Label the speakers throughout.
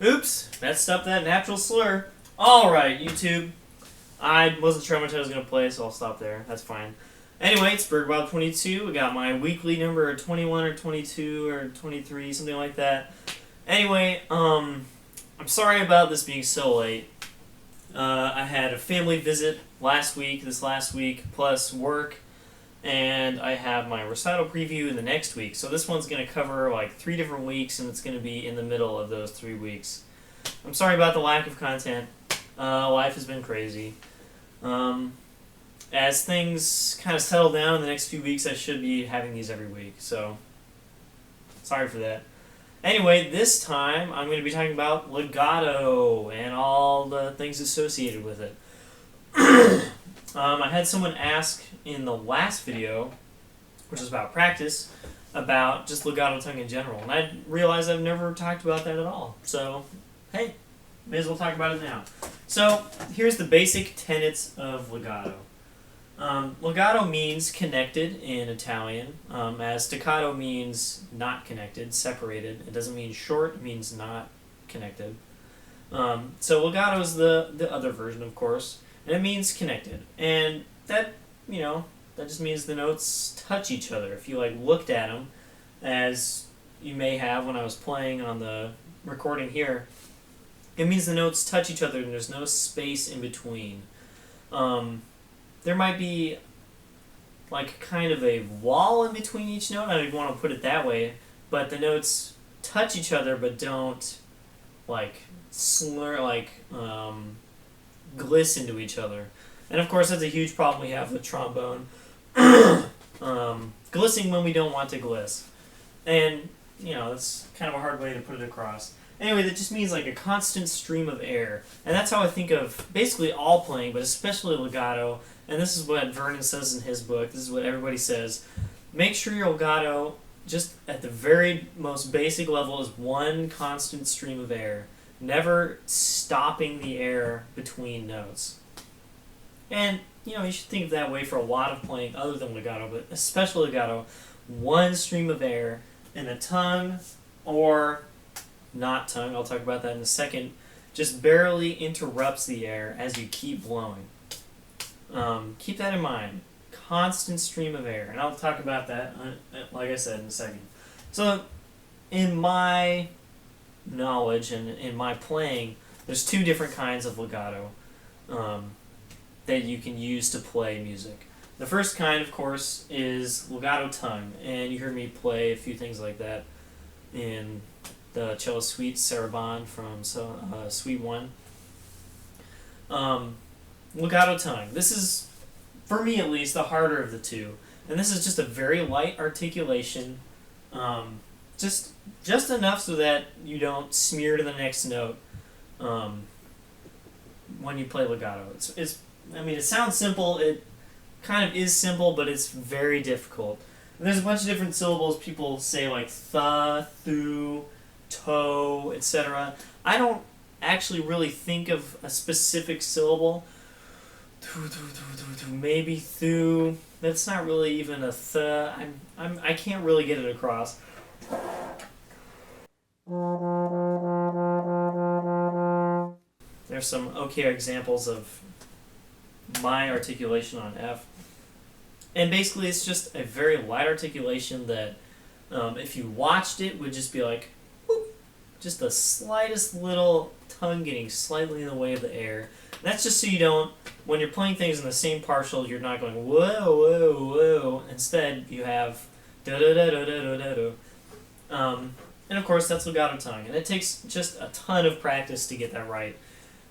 Speaker 1: Oops, messed up that natural slur. Alright, YouTube. I wasn't sure how much I was going to play, so I'll stop there. That's fine. Anyway, it's Burgerbob 22. We got my weekly number 21 or 22 or 23, something like that. Anyway, I'm sorry about this being so late. I had a family visit this last week, plus work, and I have my recital preview in the next week. So this one's going to cover like 3 different weeks, and it's going to be in the middle of those 3 weeks. I'm sorry about the lack of content. Life has been crazy. As things kind of settle down in the next few weeks, I should be having these every week. So, sorry for that. Anyway, this time I'm going to be talking about legato and all the things associated with it. I had someone ask in the last video, which was about practice, about just legato tongue in general, and I realized I've never talked about that at all. So, hey, may as well talk about it now. So, here's the basic tenets of legato. Legato means connected in Italian, as staccato means not connected, separated. It doesn't mean short, it means not connected. So legato is the other version, of course, and it means connected. And that, that just means the notes touch each other. If you looked at them, as you may have when I was playing on the recording here, it means the notes touch each other and there's no space in between. There might be kind of a wall in between each note. I don't want to put it that way, but the notes touch each other but don't slur, gliss into each other. And of course that's a huge problem we have with trombone. Glissing when we don't want to gliss. And, that's kind of a hard way to put it across. Anyway, that just means a constant stream of air. And that's how I think of basically all playing, but especially legato. And this is what Vernon says in his book. This is what everybody says. Make sure your legato, just at the very most basic level, is one constant stream of air. Never stopping the air between notes. And, you should think of that way for a lot of playing other than legato, but especially legato. One stream of air in the tongue or not tongue, I'll talk about that in a second, just barely interrupts the air as you keep blowing. Keep that in mind. Constant stream of air. And I'll talk about that, like I said, in a second. So, in my knowledge and in my playing, there's 2 different kinds of legato that you can use to play music. The first kind, of course, is legato tongue. And you heard me play a few things like that in the cello suite Sarabande from Suite 1. Legato tongue. This is, for me at least, the harder of the 2. And this is just a very light articulation. Just enough so that you don't smear to the next note when you play legato. It sounds simple. It kind of is simple, but it's very difficult. And there's a bunch of different syllables people say, like th, thu, toe, etc. I don't actually really think of a specific syllable. Maybe thu. That's not really even a th. I can't really get it across. There's some okay examples of my articulation on F. And basically it's just a very light articulation that if you watched it would just be like whoop, just the slightest little tongue getting slightly in the way of the air. And that's just so you don't, when you're playing things in the same partial, you're not going whoa, whoa, whoa. Instead you have da da da da da da da. And of course that's legato tongue. And it takes just a ton of practice to get that right.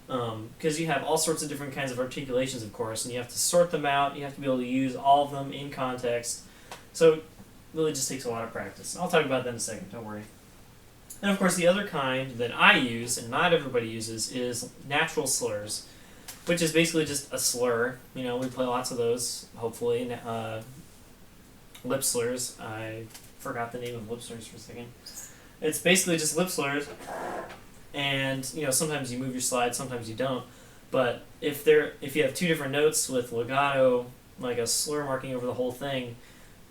Speaker 1: Because you have all sorts of different kinds of articulations, of course, and you have to sort them out. You have to be able to use all of them in context. So it really just takes a lot of practice. I'll talk about that in a second, don't worry. And of course the other kind that I use, and not everybody uses, is natural slurs, which is basically just a slur. We play lots of those, hopefully. Lip slurs. I forgot the name of lip slurs for a second. It's basically just lip slurs. And sometimes you move your slide, sometimes you don't. But if you have 2 different notes with legato, like a slur marking over the whole thing,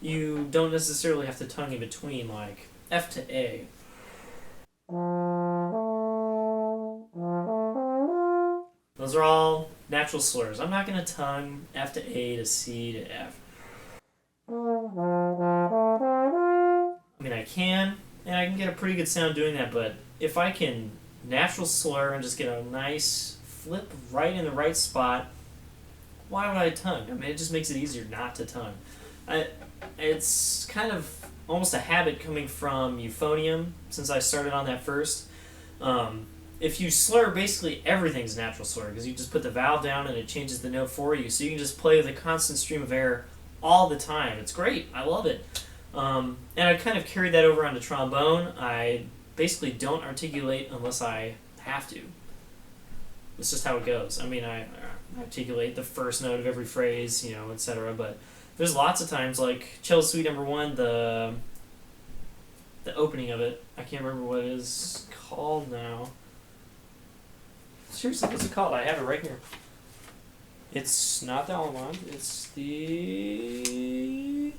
Speaker 1: you don't necessarily have to tongue in between, like F to A. Those are all natural slurs. I'm not going to tongue F to A to C to F. I mean, I can, and I can get a pretty good sound doing that, but if I can natural slur and just get a nice flip right in the right spot, why would I tongue? I mean, it just makes it easier not to tongue. It's kind of almost a habit coming from euphonium, since I started on that first. If you slur, basically everything's natural slur, because you just put the valve down and it changes the note for you, so you can just play with a constant stream of air all the time. It's great. I love it. And I kind of carried that over onto trombone. I basically don't articulate unless I have to. It's just how it goes. I mean, I articulate the first note of every phrase, etc. But there's lots of times, like Cello Suite Number 1, the opening of it. I can't remember what it is called now. Seriously, what's it called? I have it right here. It's not the Allemande. It's the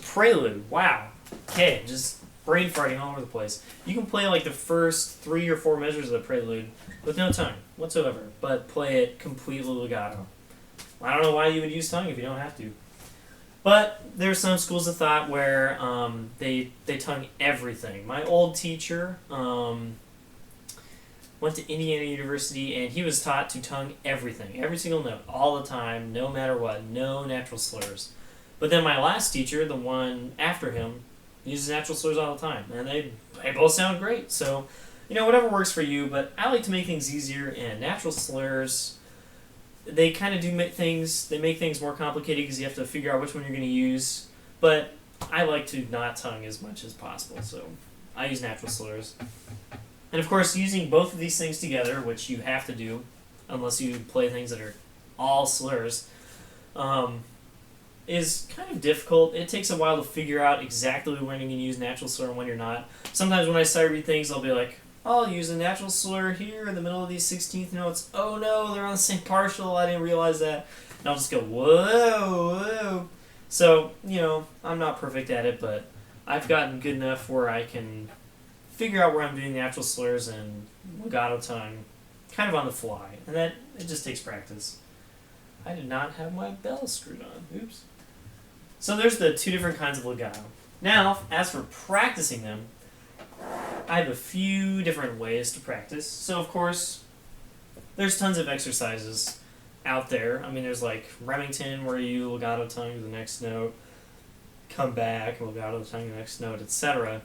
Speaker 1: Prelude. Wow. Okay, just brain farting all over the place. You can play like the first 3 or 4 measures of the Prelude with no tongue whatsoever, but play it completely legato. I don't know why you would use tongue if you don't have to. But there's some schools of thought where they tongue everything. My old teacher went to Indiana University, and he was taught to tongue everything, every single note, all the time, no matter what, no natural slurs. But then my last teacher, the one after him, uses natural slurs all the time, and they both sound great. So, whatever works for you, but I like to make things easier, and natural slurs, they kind of do make things more complicated because you have to figure out which one you're going to use, but I like to not tongue as much as possible, so I use natural slurs. And of course, using both of these things together, which you have to do, unless you play things that are all slurs, is kind of difficult. It takes a while to figure out exactly when you can use natural slur and when you're not. Sometimes when I sight read things, I'll be like, I'll use a natural slur here in the middle of these 16th notes. Oh no, they're on the same partial. I didn't realize that. And I'll just go, whoa. So, I'm not perfect at it, but I've gotten good enough where I can figure out where I'm doing natural slurs and legato tongue kind of on the fly. And that, it just takes practice. I did not have my bell screwed on. Oops. So there's the 2 different kinds of legato. Now, as for practicing them, I have a few different ways to practice. So, of course, there's tons of exercises out there. I mean, there's like Remington, where you legato tongue to the next note, come back, legato tongue to the next note, etc.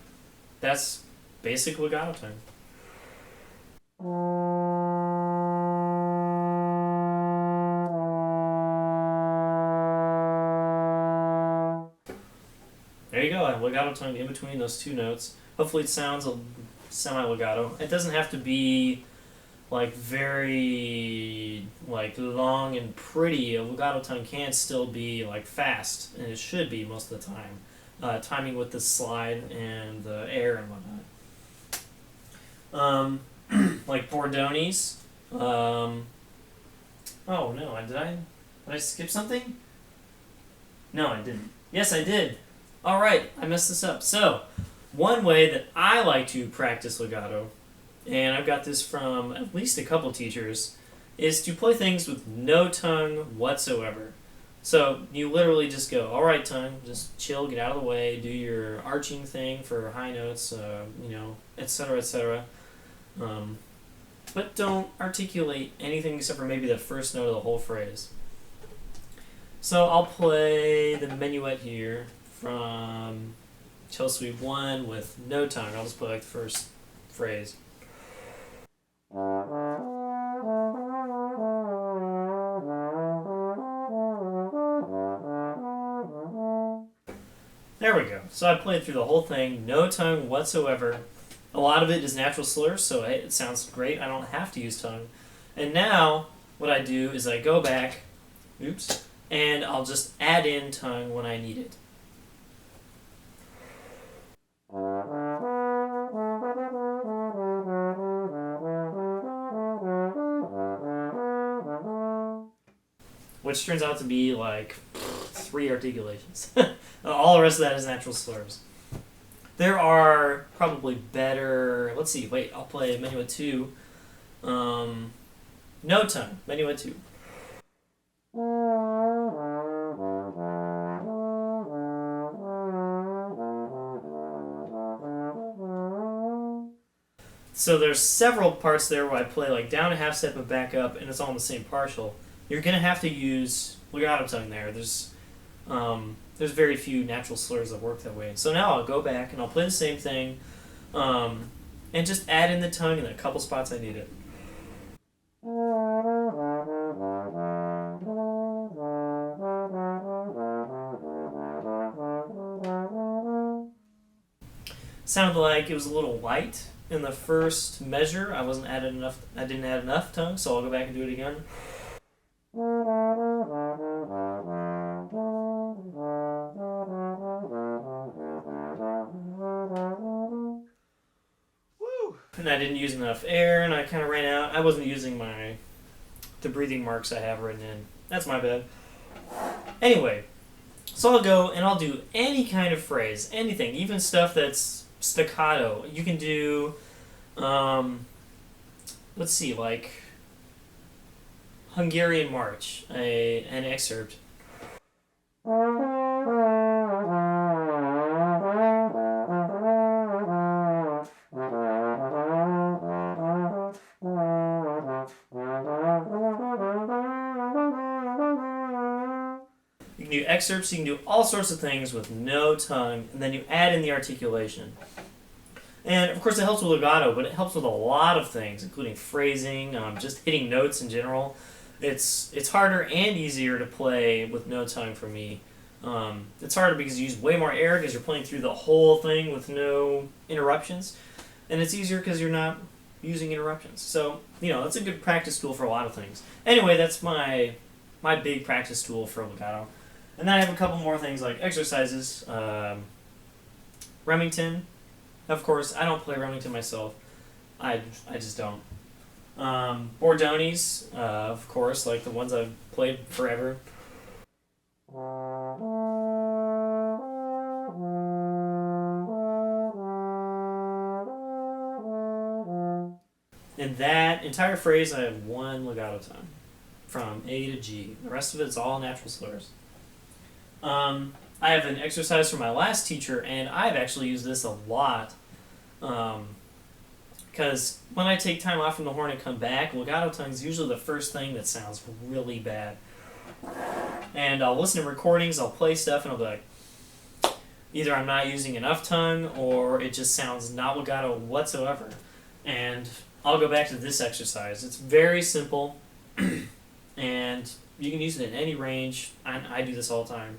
Speaker 1: That's basic legato tongue. There you go, I legato tongue in between those 2 notes. Hopefully it sounds a semi-legato. It doesn't have to be like very long and pretty. A legato tongue can still be like fast, and it should be most of the time. Timing with the slide and the air and whatnot. Like Bordoni's. Oh no, did I skip something? No, I didn't. Yes, I did. Alright, I messed this up. So, one way that I like to practice legato, and I've got this from at least a couple teachers, is to play things with no tongue whatsoever. So, you literally just go, alright tongue, just chill, get out of the way, do your arching thing for high notes, etc., etc. But don't articulate anything except for maybe the first note of the whole phrase. So I'll play the minuet here from Cello Suite 1 with no tongue. I'll just play like the first phrase. There we go. So I played through the whole thing, no tongue whatsoever. A lot of it is natural slurs, so it sounds great. I don't have to use tongue. And now, what I do is I go back, and I'll just add in tongue when I need it. Which turns out to be like 3 articulations. All the rest of that is natural slurs. There are probably better... Let's see, wait, I'll play Minuet 2. No tongue. Minuet 2. So there's several parts there where I play like down a half step and back up, and it's all in the same partial. You're gonna have to use legato tongue there. There's very few natural slurs that work that way. So now I'll go back and I'll play the same thing, and just add in the tongue in a couple spots I need it. Sounded like it was a little light in the first measure. I didn't add enough tongue, so I'll go back and do it again. Woo! And I didn't use enough air, and I kind of ran out. I wasn't using the breathing marks I have written in. That's my bad. Anyway, so I'll go and I'll do any kind of phrase, anything, even stuff that's staccato. You can do, let's see, like Hungarian March, an excerpt. You can do excerpts, you can do all sorts of things with no tongue, and then you add in the articulation. And of course it helps with legato, but it helps with a lot of things, including phrasing, just hitting notes in general. It's harder and easier to play with no tongue for me. It's harder because you use way more air because you're playing through the whole thing with no interruptions. And it's easier because you're not using interruptions. So, that's a good practice tool for a lot of things. Anyway, that's my big practice tool for legato. And then I have a couple more things like exercises. Remington. Of course, I don't play Remington myself. I just don't. Bordonis, of course, like the ones I've played forever. In that entire phrase, I have one legato tongue, from A to G. The rest of it is all natural slurs. I have an exercise from my last teacher, and I've actually used this a lot. Because when I take time off from the horn and come back, legato tongue is usually the first thing that sounds really bad. And I'll listen to recordings, I'll play stuff, and I'll be like, either I'm not using enough tongue, or it just sounds not legato whatsoever. And I'll go back to this exercise. It's very simple, and you can use it in any range. I do this all the time.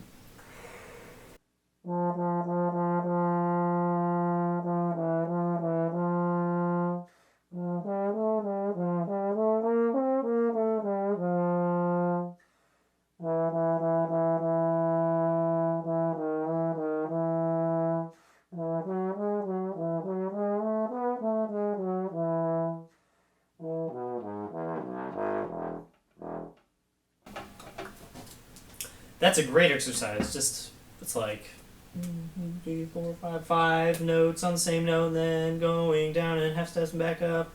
Speaker 1: That's a great exercise. It's like 3, 4, 5 notes on the same note, then going down and half steps and back up,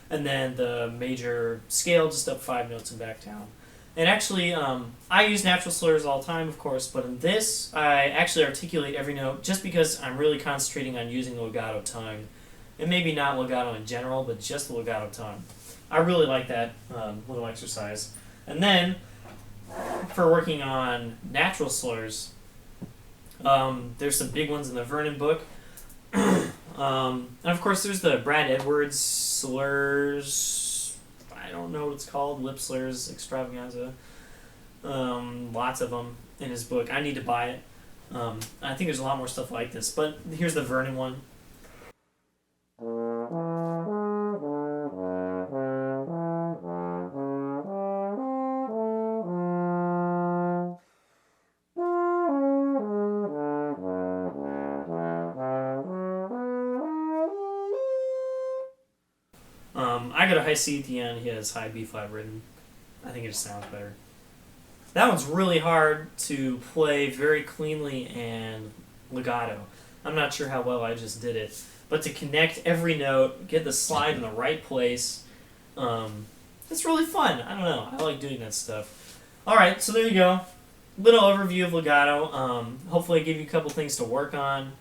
Speaker 1: and then the major scale just up 5 notes and back down. And actually, I use natural slurs all the time, of course, but in this, I actually articulate every note just because I'm really concentrating on using the legato tongue, and maybe not legato in general, but just the legato tongue. I really like that little exercise. And then, for working on natural slurs, there's some big ones in the Vernon book. And of course there's the Brad Edwards slurs, I don't know what it's called, lip slurs extravaganza. Lots of them in his book. I need to buy it. I think there's a lot more stuff like this, but here's the Vernon one. I got a high C at the end. He has high B flat written. I think it just sounds better. That one's really hard to play very cleanly and legato. I'm not sure how well I just did it, but to connect every note, get the slide in the right place, it's really fun. I don't know. I like doing that stuff. All right, so there you go. Little overview of legato. Hopefully, I gave you a couple things to work on.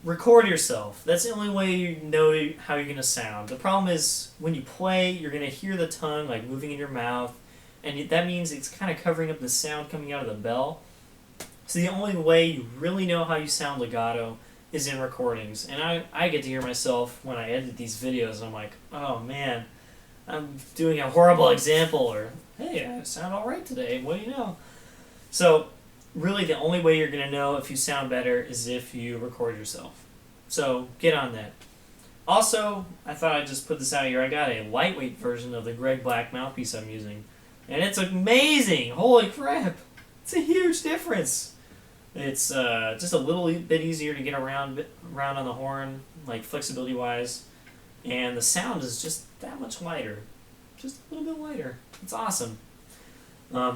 Speaker 1: Record yourself. That's the only way you know how you're gonna sound. The problem is when you play, you're gonna hear the tongue like moving in your mouth, and that means it's kind of covering up the sound coming out of the bell. So the only way you really know how you sound legato is in recordings. And I get to hear myself when I edit these videos, and I'm like, oh man, I'm doing a horrible example, or hey, I sound alright today, what do you know? So really the only way you're going to know if you sound better is if you record yourself. So get on that. Also, I thought I'd just put this out here. I got a lightweight version of the Greg Black mouthpiece I'm using. And it's amazing! Holy crap! It's a huge difference! It's just a little bit easier to get around on the horn, like flexibility wise. And the sound is just that much lighter. Just a little bit lighter. It's awesome.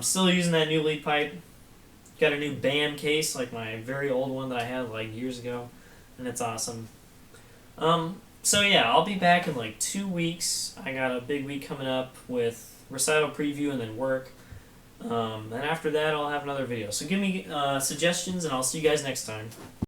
Speaker 1: Still using that new lead pipe. Got a new BAM case, like my very old one that I had like years ago, and it's awesome. So yeah, I'll be back in like 2 weeks. I got a big week coming up with recital preview and then work. And after that, I'll have another video. So give me suggestions, and I'll see you guys next time.